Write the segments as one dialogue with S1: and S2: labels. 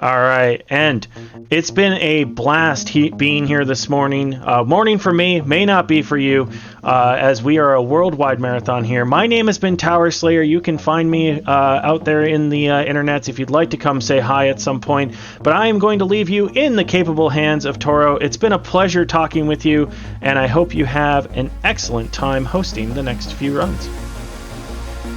S1: All right, and it's been a blast being here this morning. Morning for me, may not be for you, as we are a worldwide marathon here. My name has been Tower Slayer. You can find me out there in the internets if you'd like to come say hi at some point. But I am going to leave you in the capable hands of Toro. It's been a pleasure talking with you, and I hope you have an excellent time hosting the next few runs.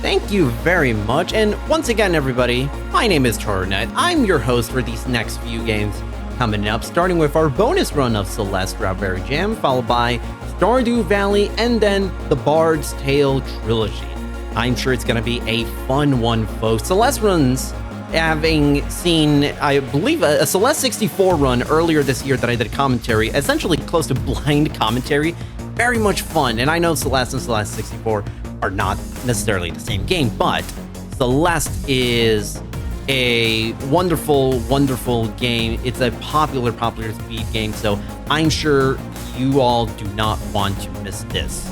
S2: Thank you very much, and once again, everybody, my name is Tornet. I'm your host for these next few games coming up, starting with our bonus run of Celeste Strawberry Jam, followed by Stardew Valley, and then the Bard's Tale Trilogy. I'm sure it's going to be a fun one, folks. Celeste runs, having seen, I believe, a Celeste 64 run earlier this year that I did commentary, essentially close to blind commentary, very much fun, and I know Celeste and Celeste 64 are not necessarily the same game, but Celeste is a wonderful, wonderful game. It's a popular speed game, so I'm sure you all do not want to miss this.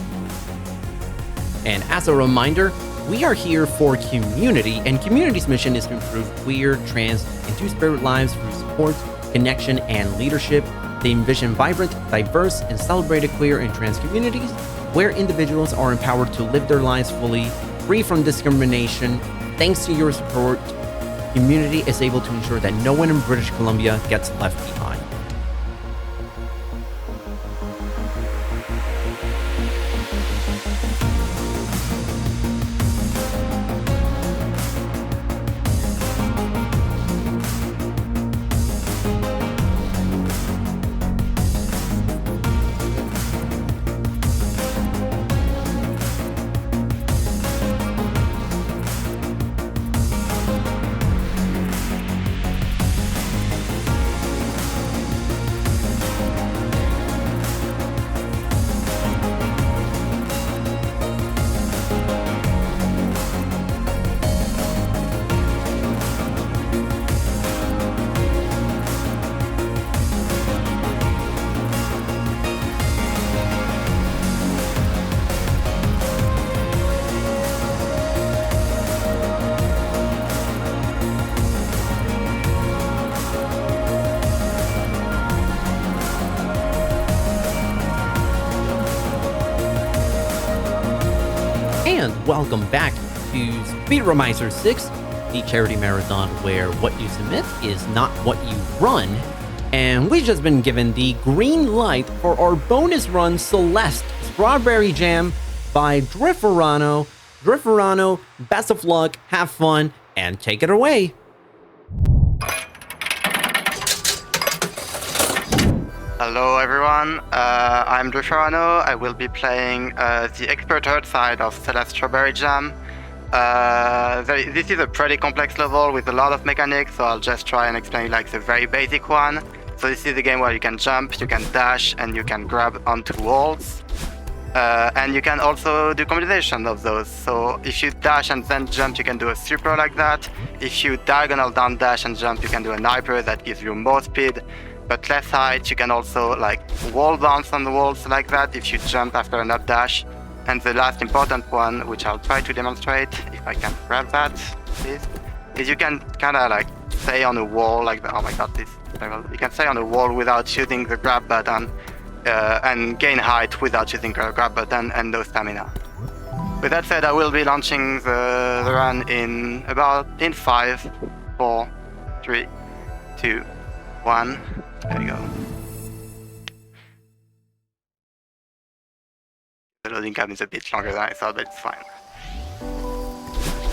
S2: And as a reminder, we are here for QMUNITY, and QMUNITY's mission is to improve queer, trans, and two-spirit lives through support, connection, and leadership. They envision vibrant, diverse, and celebrated queer and trans communities where individuals are empowered to live their lives fully, free from discrimination. Thanks to your support, QMUNITY is able to ensure that no one in British Columbia gets left behind. Welcome back to Speedromizer 6, the charity marathon where what you submit is not what you run. And we've just been given the green light for our bonus run Celeste Strawberry Jam by Driferano. Driferano, best of luck, have fun, and take it away.
S3: Hello everyone, I'm Driferano. I will be playing the expert Heartslide of Celeste Strawberry Jam. This is a pretty complex level with a lot of mechanics, so I'll just try and explain like the very basic one. So this is a game where you can jump, you can dash, and you can grab onto walls. And you can also do combination of those. So if you dash and then jump, you can do a super like that. If you diagonal down dash and jump, you can do an hyper that gives you more speed but less height. You can also like wall bounce on the walls like that if you jump after an up dash. And the last important one, which I'll try to demonstrate, if I can grab that, please, is you can kind of like stay on a wall like that. Oh my god, this level. You can stay on a wall without using the grab button and gain height without using the grab button and no stamina. With that said, I will be launching the run in 5, 4, 3, 2, 1. There we go. The loading time is a bit longer than I thought, but it's fine.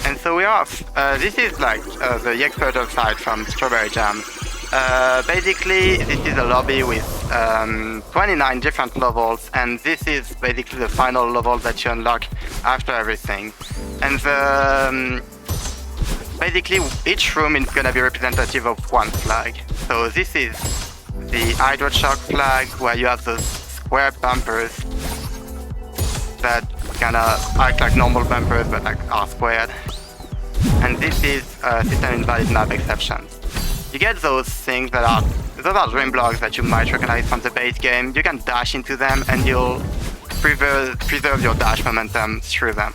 S3: And so we're off. This is like the expert side from Strawberry Jam. Basically, this is a lobby with 29 different levels, and this is basically the final level that you unlock after everything. And basically, each room is gonna be representative of one flag. So this is the Hydro-Shock flag, where you have those square bumpers that kind of act like normal bumpers but like are squared. And this is system invalid map exceptions. You get those things that are dream blocks that you might recognize from the base game. You can dash into them and you'll preserve your dash momentum through them.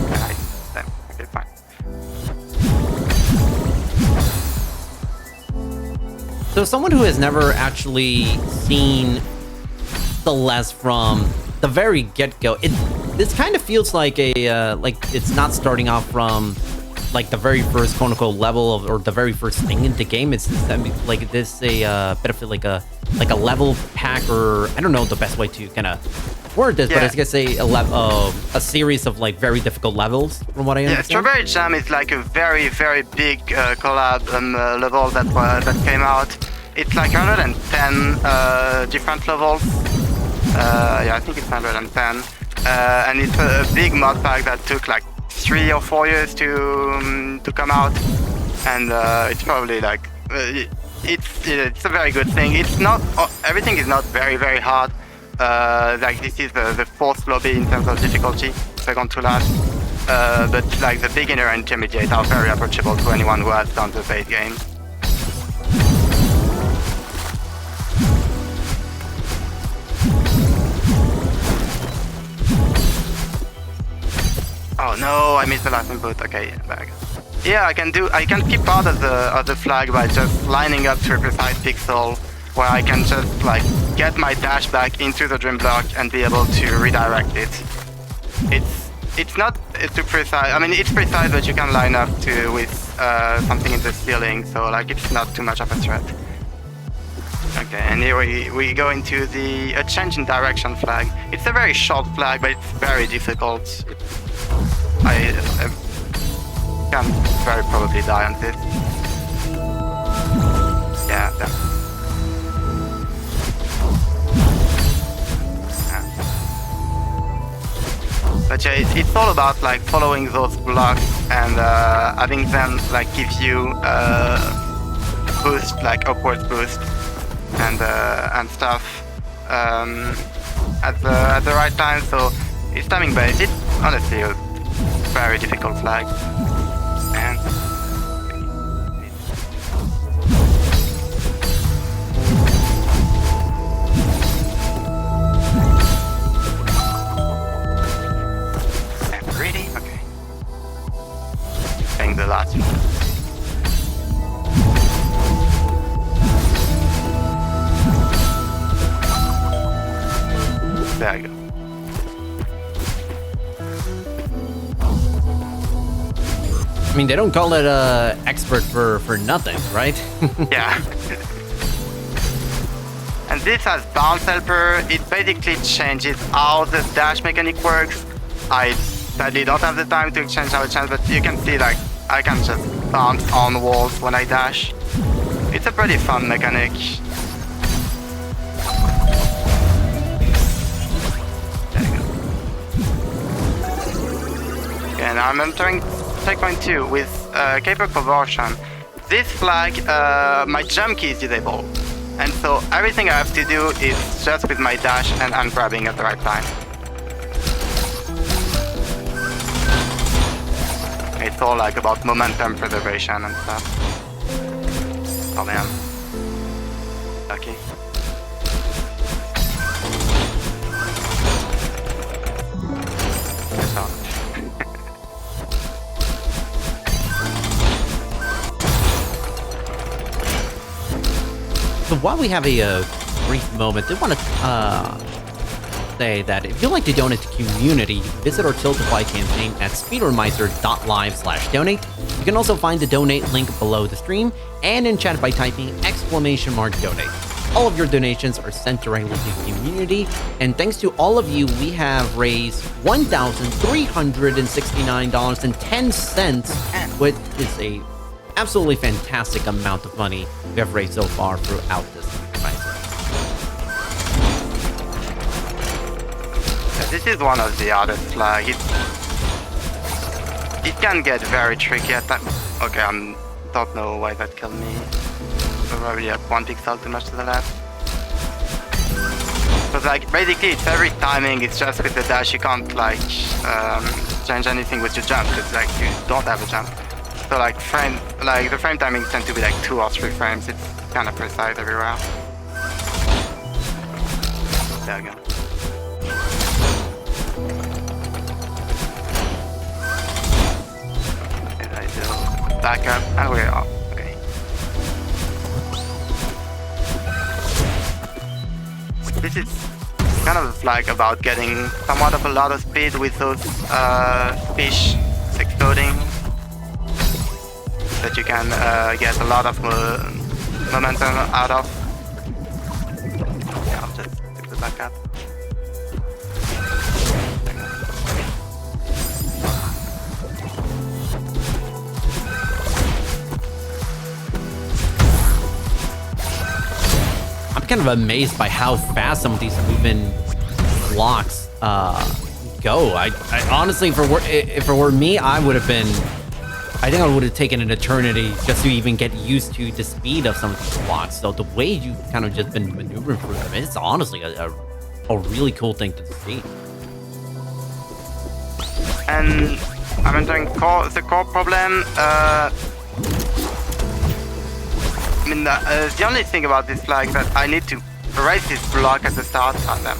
S3: Nice.
S2: So someone who has never actually seen Celeste from the very get-go, this kind of feels like a like it's not starting off from like the very first quote-unquote level of, or the very first thing in the game. It's like this a bit of like a level pack, or I don't know the best way to kind of word this, but I guess a series of like very difficult levels from what I understand.
S3: Yeah, Strawberry Jam is like a very big collab level that came out. It's like 110 different levels. Yeah, I think it's 110. And it's a big mod pack that took like 3 or 4 years to come out, and it's probably like it's a very good thing. It's not everything is not very hard. Like this is the 4th lobby in terms of difficulty, second to last. But like the beginner and intermediate are very approachable to anyone who has done the base game. Oh no, I missed the last input. Okay, back. Yeah, I can keep part of the flag by just lining up to a precise pixel, where I can just like get my dash back into the dream block and be able to redirect it. It's not too precise. I mean, it's precise, but you can line up with something in the ceiling, so like it's not too much of a threat. Okay, and here we go into the change in direction flag. It's a very short flag, but it's very difficult. I can very probably die on this. Yeah. But yeah, it's all about like following those blocks and having them like give you boost, like upward boost and stuff at the right time. So it's timing based. It's honestly a very difficult flag. And really? Okay. Playing the last one. There I go.
S2: I mean, they don't call it expert for nothing, right?
S3: Yeah. And this has bounce helper. It basically changes how the dash mechanic works. I sadly don't have the time to change how it changes, but you can see like I can just bounce on walls when I dash. It's a pretty fun mechanic. There you go. And I'm entering checkpoint 2 with caper conversion. This flag, my jump key is disabled, and so everything I have to do is just with my dash and ungrabbing at the right time. It's all like about momentum preservation and stuff. Oh man, lucky.
S2: So while we have a brief moment, I want to say that if you'd like to donate to QMUNITY, visit our Tiltify campaign at speedromizer.live/donate. You can also find the donate link below the stream and in chat by typing !donate. All of your donations are sent directly to QMUNITY, and thanks to all of you, we have raised $1,369.10, which is a absolutely fantastic amount of money we have raised so far throughout this Speedromizer.
S3: This is one of the hardest flags. It can get very tricky at times. Okay, I don't know why that killed me. Probably at 1 pixel too much to the left. But like basically it's every timing, it's just with the dash you can't like change anything with your jump because like you don't have a jump. So like the frame timings tend to be like 2 or 3 frames. It's kind of precise everywhere. There we go. Did I do back up? And we're off. Okay. this is kind of like about getting somewhat of a lot of speed with those fish exploding, that you can get a lot of momentum out of. Yeah, I'll just pick the back up.
S2: I'm kind of amazed by how fast some of these moving blocks go. I honestly, if it were me, I would have been. I think I would have taken an eternity just to even get used to the speed of some of these blocks. So the way you kind of just been maneuvering through them, it's honestly a really cool thing to see.
S3: And I'm entering the core problem. I mean, the only thing about this flag is that I need to raise this block at the start on them.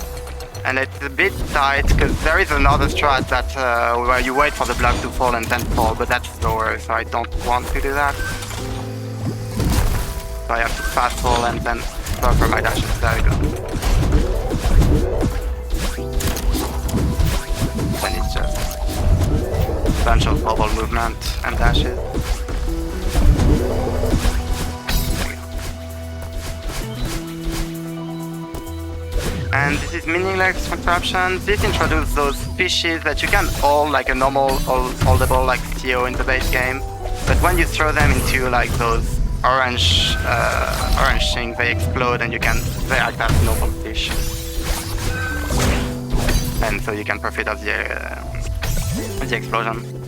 S3: And it's a bit tight, because there is another strat that where you wait for the block to fall and then fall, but that's slower, so I don't want to do that. So I have to fast fall and then stop for my dashes. There we go. Then it's just a bunch of bubble movement and dashes. And this is meaningless contraption. This introduces those fishes that you can hold like a normal holdable like CO in the base game. But when you throw them into like those orange things, they explode and they act as normal fish. And so you can profit of the explosion.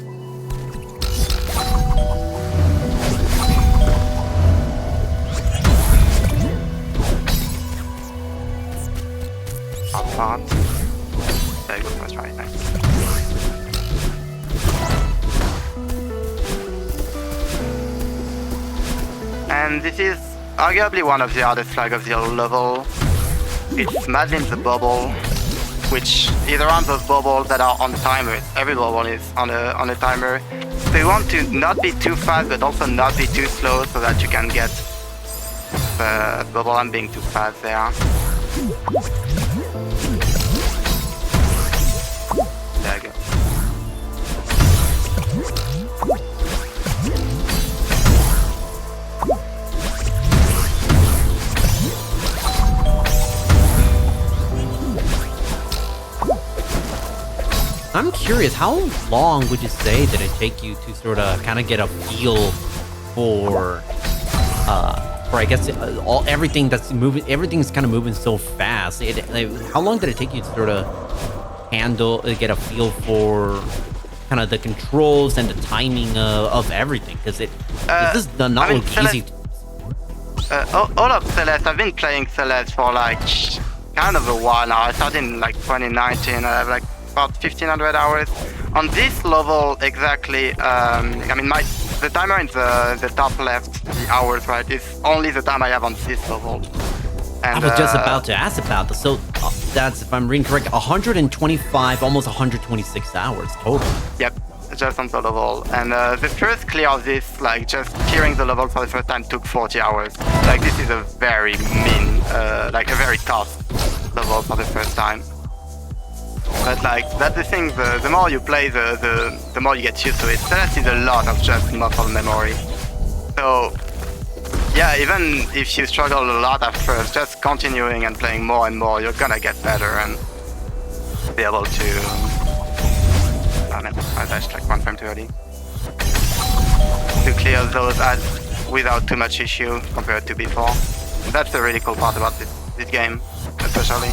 S3: Part. There you go, that's right, nice. And this is arguably one of the hardest flags of the whole level. It's Madeline's the bubble, which is around those bubbles that are on timers. Every bubble is on a timer. So you want to not be too fast, but also not be too slow, so that you can get the bubble on being too fast there. There you go.
S2: I'm curious, how long would you say did it take you to sort of kind of get a feel for I guess everything that's moving, everything's kind of moving so fast. How long did it take you to sort of get a feel for kind of the controls and the timing of everything? Because this does not look easy.
S3: All of Celeste, I've been playing Celeste for like kind of a while now. I started in like 2019. I have like about 1,500 hours. On this level exactly, I mean the timer in the top left, the hours, right, is only the time I have on this level. And,
S2: I was just about to ask about this. So that's, if I'm reading correct, 125, almost 126 hours total.
S3: Yep, just on the level. And the first clear of this, like just clearing the level for the first time, took 40 hours. Like this is a very like a very tough level for the first time. But like that's the thing, the more you play, the more you get used to it. Celeste is a lot of just muscle memory. So yeah, even if you struggle a lot at first, just continuing and playing more and more, you're gonna get better and be able to... I mean, I dashed like one frame too early. To clear those ads without too much issue compared to before. That's the really cool part about this game, especially.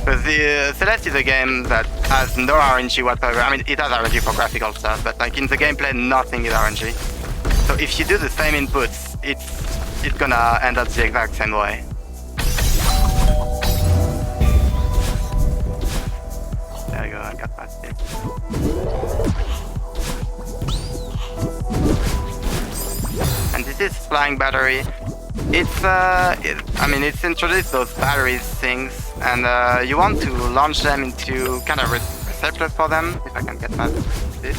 S3: Because the Celeste is a game that has no RNG whatsoever. I mean, it has RNG for graphical stuff, but like in the gameplay, nothing is RNG. So if you do the same inputs, it's gonna end up the exact same way. There you go, I got past it. And this is flying battery. It's it's introduced those batteries things, and you want to launch them into kind of receptors for them. If I can get past this,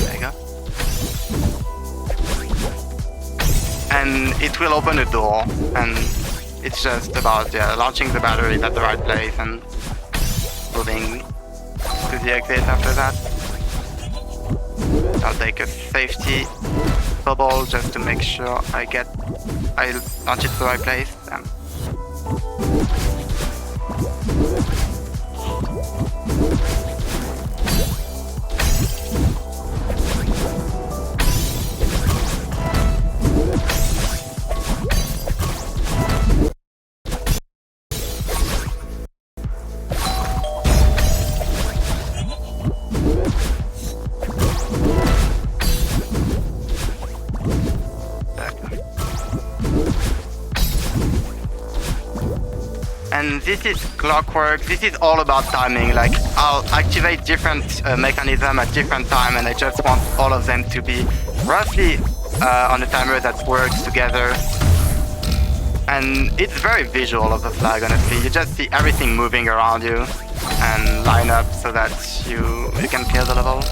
S3: there you go. And it will open a door, and it's just about launching the batteries at the right place and moving to the exit after that. I'll take a safety bubble just to make sure I launch it to the right place. And this is clockwork. This is all about timing. Like, I'll activate different mechanisms at different time, and I just want all of them to be roughly on a timer that works together. And it's very visual of the flag, honestly. You just see everything moving around you and line up so that you can clear the level.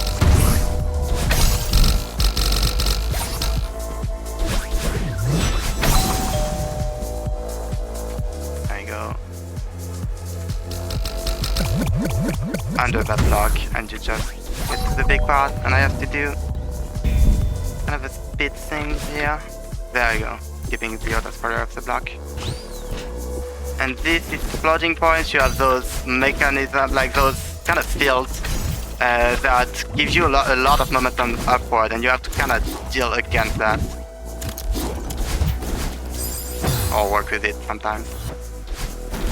S3: Under that block, and you just get to the big part, and I have to do kind of a speed thing here. There you go, keeping the other quarter of the block. And this is floating points. You have those mechanisms, like those kind of fields that gives you a lot of momentum upward, and you have to kind of deal against that. Or work with it sometimes.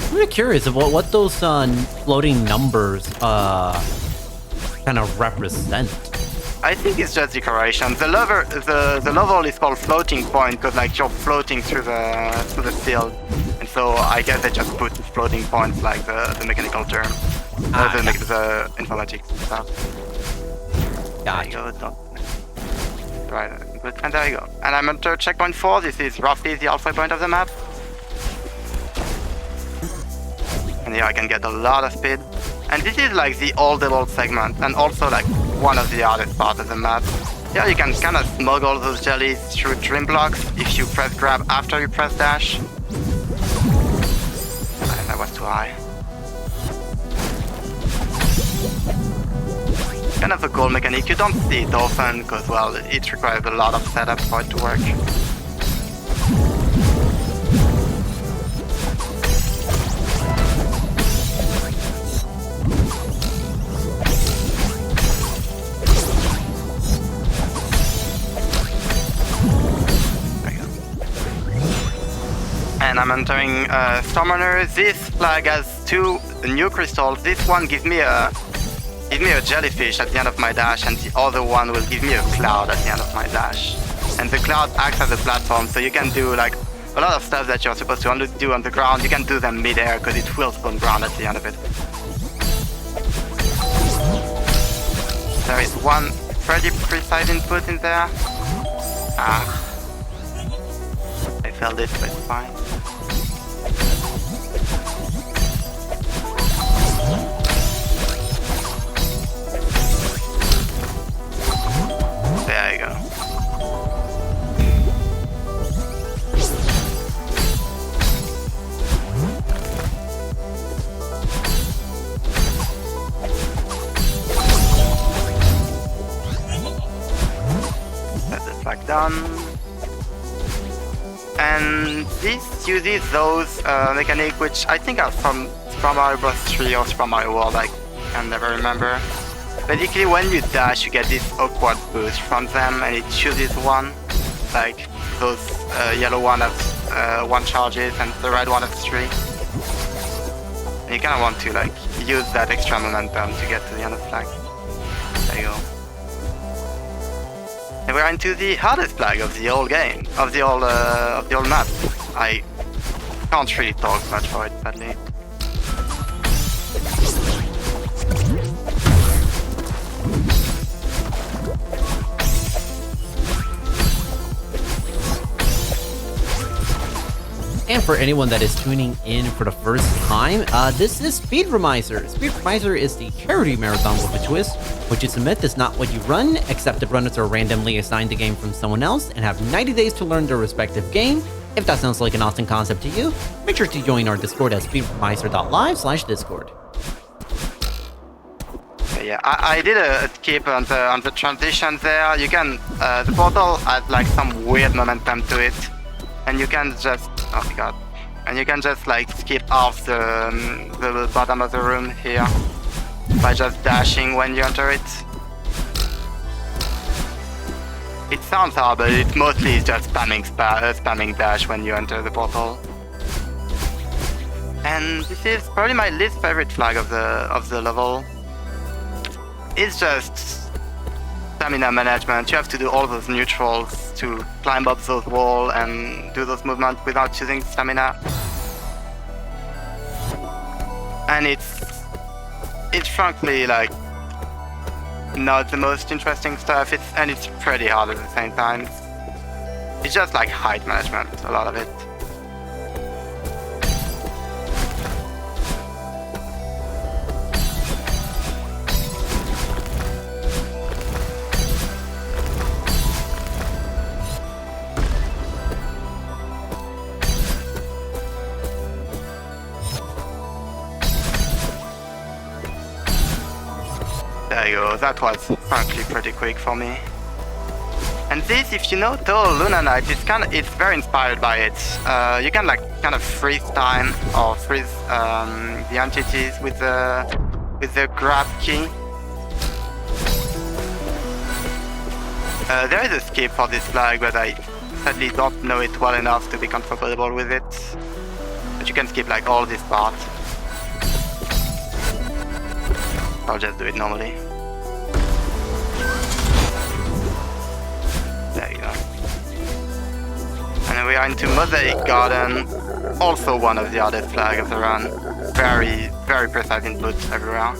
S2: I'm really curious about what those floating numbers kind of represent.
S3: I think it's just decoration. The level is called floating point because like you're floating through the field, and so I guess they just put floating points like the mechanical term, the informatics stuff.
S2: Gotcha.
S3: Right, and there you go. And I'm under checkpoint 4. This is roughly the halfway point of the map. And here I can get a lot of speed. And this is like the old segment, and also like one of the hardest parts of the map. Here you can kind of smuggle those jellies through dream blocks if you press grab after you press dash. That was too high. Kind of a cool mechanic. You don't see it often because, well, it requires a lot of setup for it to work. And I'm entering Stormrunner. This flag has 2 new crystals. This one gives me a jellyfish at the end of my dash, and the other one will give me a cloud at the end of my dash. And the cloud acts as a platform, so you can do like a lot of stuff that you're supposed to only do on the ground. You can do them mid-air because it will spawn ground at the end of it. There is one pretty precise input in there. I failed it, but it's fine. There you go. Set the flag down. And this uses those mechanics which I think are from Mario Bros 3 or from Mario World, I can never remember. Basically when you dash you get this awkward boost from them, and it chooses one. Like those yellow one has 1 charges and the red one has 3. And you kinda want to like use that extra momentum to get to the end of the flag. There you go. And we're into the hardest flag of the whole game, of the whole map. I can't really talk much for it, sadly.
S2: And for anyone that is tuning in for the first time, this is Speedromizer. Speedromizer is the charity marathon with a twist, which is a myth is not what you run, except the runners are randomly assigned a game from someone else and have 90 days to learn their respective game. If that sounds like an awesome concept to you, make sure to join our Discord at speedromizer.live/discord.
S3: Yeah, I did a skip on the transition there. You can the portal has like some weird momentum to it, and you can just and you can just like skip off the bottom of the room here by just dashing when you enter it. It sounds hard, but it's mostly just spamming dash when you enter the portal. And this is probably my least favorite flag of the level. It's just stamina management. You have to do all those neutrals to climb up those walls and do those movements without using stamina. And it's frankly like not the most interesting stuff. It's pretty hard at the same time. It's just like height management, a lot of it. There you go, that was frankly pretty quick for me. And this, if you know Toll Luna Knight, it's very inspired by it. You can like kind of freeze time or freeze the entities with the grab key. There is a skip for this flag, but I sadly don't know it well enough to be comfortable with it. But you can skip like all this part. I'll just do it normally. There you go. And then we are into Mosaic Garden, also one of the hardest flags of the run. Very, very precise input everywhere.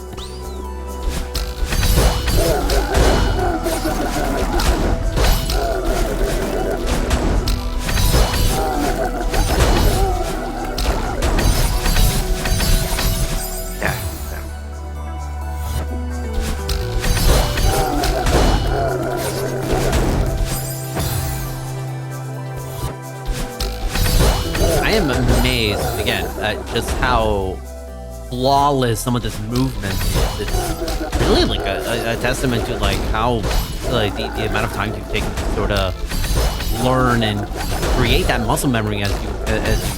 S2: I am amazed, again, at just how flawless some of this movement is. It's really like a testament to like how like the amount of time you've taken to sort of learn and create that muscle memory as you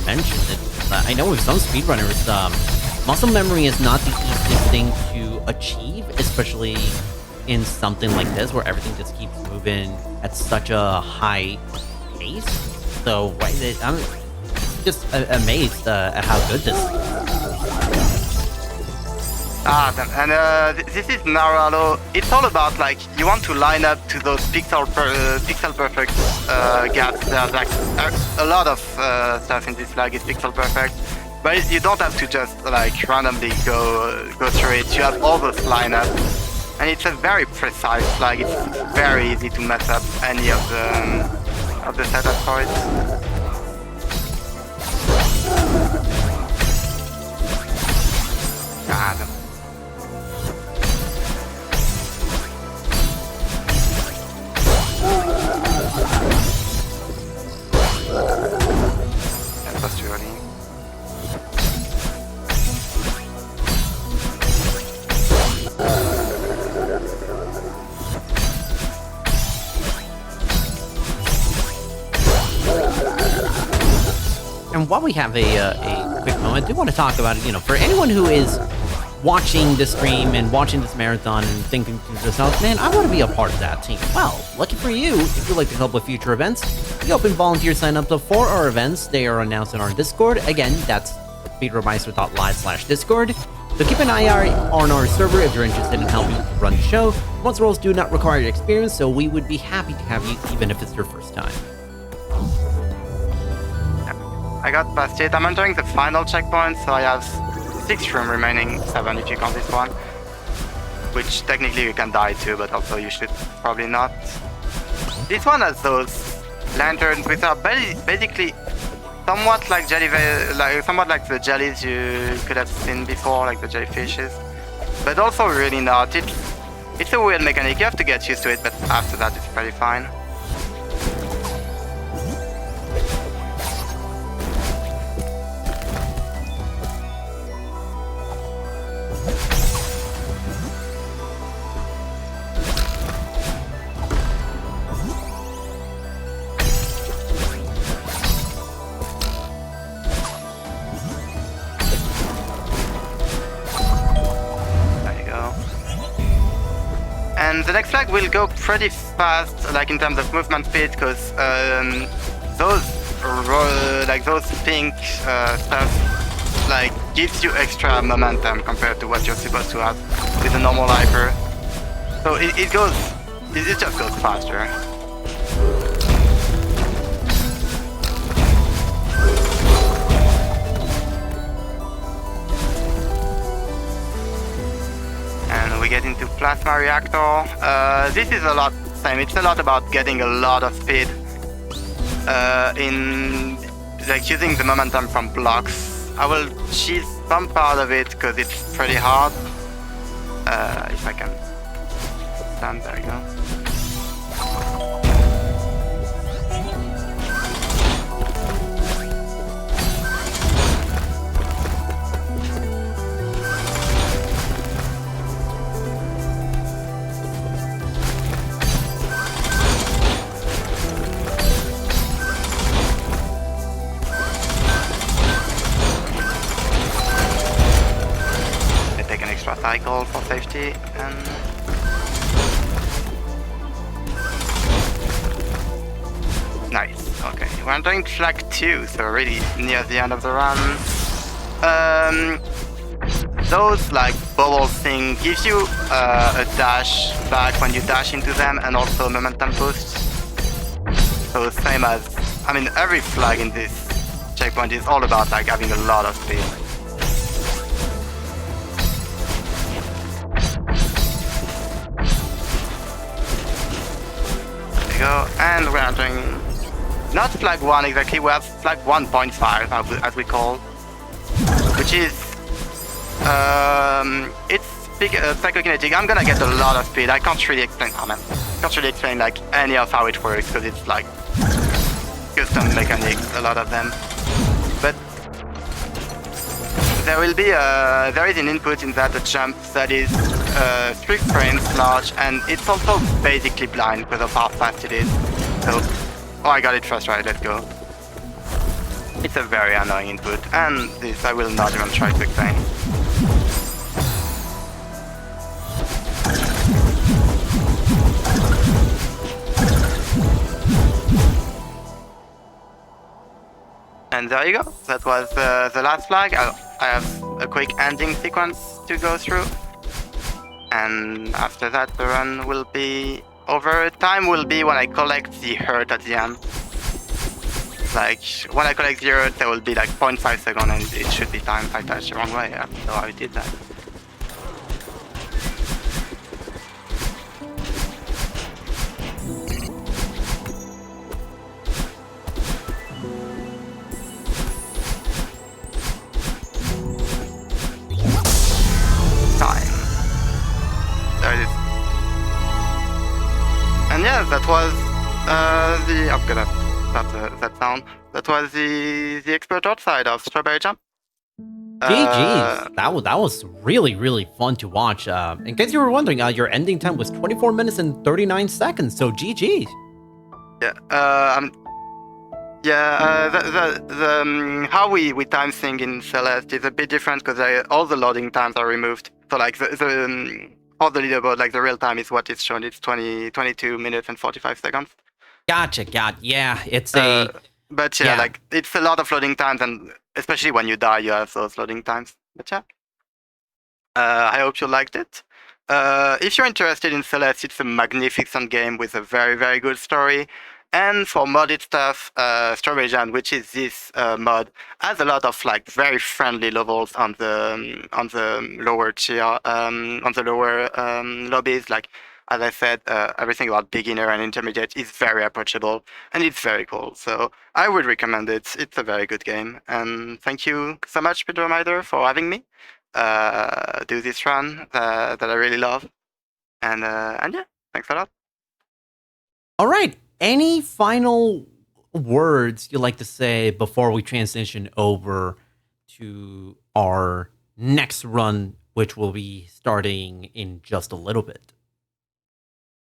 S2: mentioned. I know with some speedrunners, muscle memory is not the easiest thing to achieve, especially in something like this where everything just keeps moving at such a high pace. So I'm just amazed at how good this is.
S3: This is Naralo. It's all about like you want to line up to those pixel perfect gaps. There's like a lot of stuff in this flag is pixel perfect, but you don't have to just like randomly go through it. You have all those lineups, and it's a very precise flag. It's very easy to mess up any of the setup for it. God. That was too early.
S2: And while we have a quick moment, I do want to talk about it, for anyone who is watching this stream and watching this marathon and thinking to themselves, man, I want to be a part of that team. Well, lucky for you, if you'd like to help with future events, we open volunteer sign-ups for our events. They are announced in our Discord. Again, that's speedromizer.live/discord. So keep an eye out on our server if you're interested in helping run the show. Most roles do not require experience, so we would be happy to have you even if it's your first time.
S3: I got past it. I'm entering the final checkpoint, so I have 6 room remaining, 7 if you count this one. Which technically you can die too, but also you should probably not. This one has those lanterns which are basically somewhat like somewhat like the jellies you could have seen before, like the jellyfishes. But also really not. It's a weird mechanic, you have to get used to it, but after that it's pretty fine. And the next flag will go pretty fast, like in terms of movement speed, because those pink stuff like gives you extra momentum compared to what you're supposed to have with a normal hyper. So it just goes faster. And we get into plasma reactor. This is a lot same. It's a lot about getting a lot of speed in like using the momentum from blocks. I will cheese some part of it because it's pretty hard. If I can stand, there you go. Cycle for safety and nice. Okay, we're doing flag 2, so really near the end of the run. Those like bubble thing gives you a dash back when you dash into them and also momentum boost. So same as, I mean, every flag in this checkpoint is all about like having a lot of speed. Go, and we're doing not flag 1 exactly, we have flag 1.5 as we call, which is it's psychokinetic. I'm gonna get a lot of speed. I can't really explain like any of how it works because it's like custom mechanics, a lot of them. But there will be there is an input in that, a jump that is 3 frames large, and it's also basically blind because of how fast it is. So, oh, I got it first right, let's go. It's a very annoying input, and this I will not even try to explain. And there you go, that was the last flag. I have a quick ending sequence to go through. And after that, the run will be over. Time will be when I collect the hurt at the end. Like, when I collect the hurt, there will be like 0.5 seconds and it should be time if I touch the wrong way. I don't know how I did that. And yeah, that was I'm gonna stop that sound. That was the expert outside of Strawberry Jam.
S2: GG's. That was really fun to watch. In case you were wondering, your ending time was 24 minutes and 39 seconds. So GG's.
S3: Yeah. How we time thing in Celeste is a bit different because all the loading times are removed. So like all the leaderboard, like the real time is what is shown. It's 22 minutes and 45 seconds.
S2: Gotcha. Yeah, it's
S3: But yeah, like it's a lot of loading times, and especially when you die, you have those loading times. But yeah, I hope you liked it. If you're interested in Celeste, it's a magnificent game with a very good story. And for modded stuff, Strawberry Jam, which is this mod, has a lot of like very friendly levels on the lower tier, on the lower lobbies. Like as I said, everything about beginner and intermediate is very approachable, and it's very cool. So I would recommend it. It's a very good game. And thank you so much, Speedromizer, for having me do this run that I really love. And yeah, thanks a lot.
S2: All right. Any final words you'd like to say before we transition over to our next run, which will be starting in just a little bit?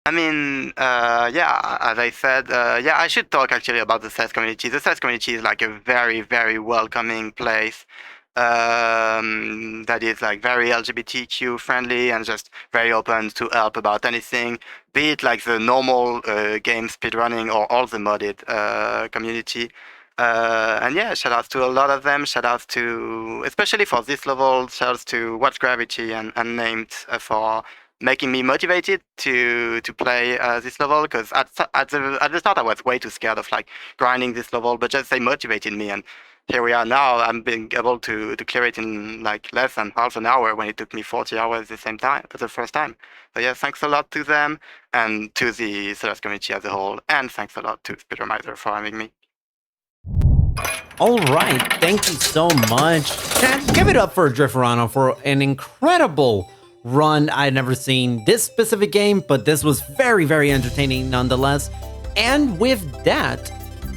S3: I mean, yeah, as I said, yeah, I should talk actually about the Celeste community. The Celeste community is like a very welcoming place. that is like very LGBTQ friendly and just very open to help about anything, be it like the normal game speedrunning or all the modded community. And yeah, shout outs to a lot of them. Shout outs to, especially for this level, shout outs to What's Gravity and Unnamed for making me motivated to play this level, because at the start I was way too scared of like grinding this level, but just they motivated me, and here we are now. I'm being able to clear it in like less than half an hour when it took me 40 hours the same time, the first time. So yeah, thanks a lot to them and to the Celeste community as a whole, and thanks a lot to Speedromizer for having me.
S2: All right, thank you so much. Chat, give it up for Driferano for an incredible run. I'd never seen this specific game, but this was very, very entertaining nonetheless. And with that,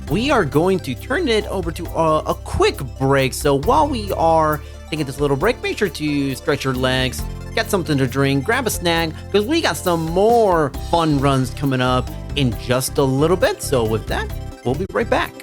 S2: we are going to turn it over to a quick break. So while we are taking this little break, make sure to stretch your legs, get something to drink, grab a snack, because we got some more fun runs coming up in just a little bit. So with that, we'll be right back.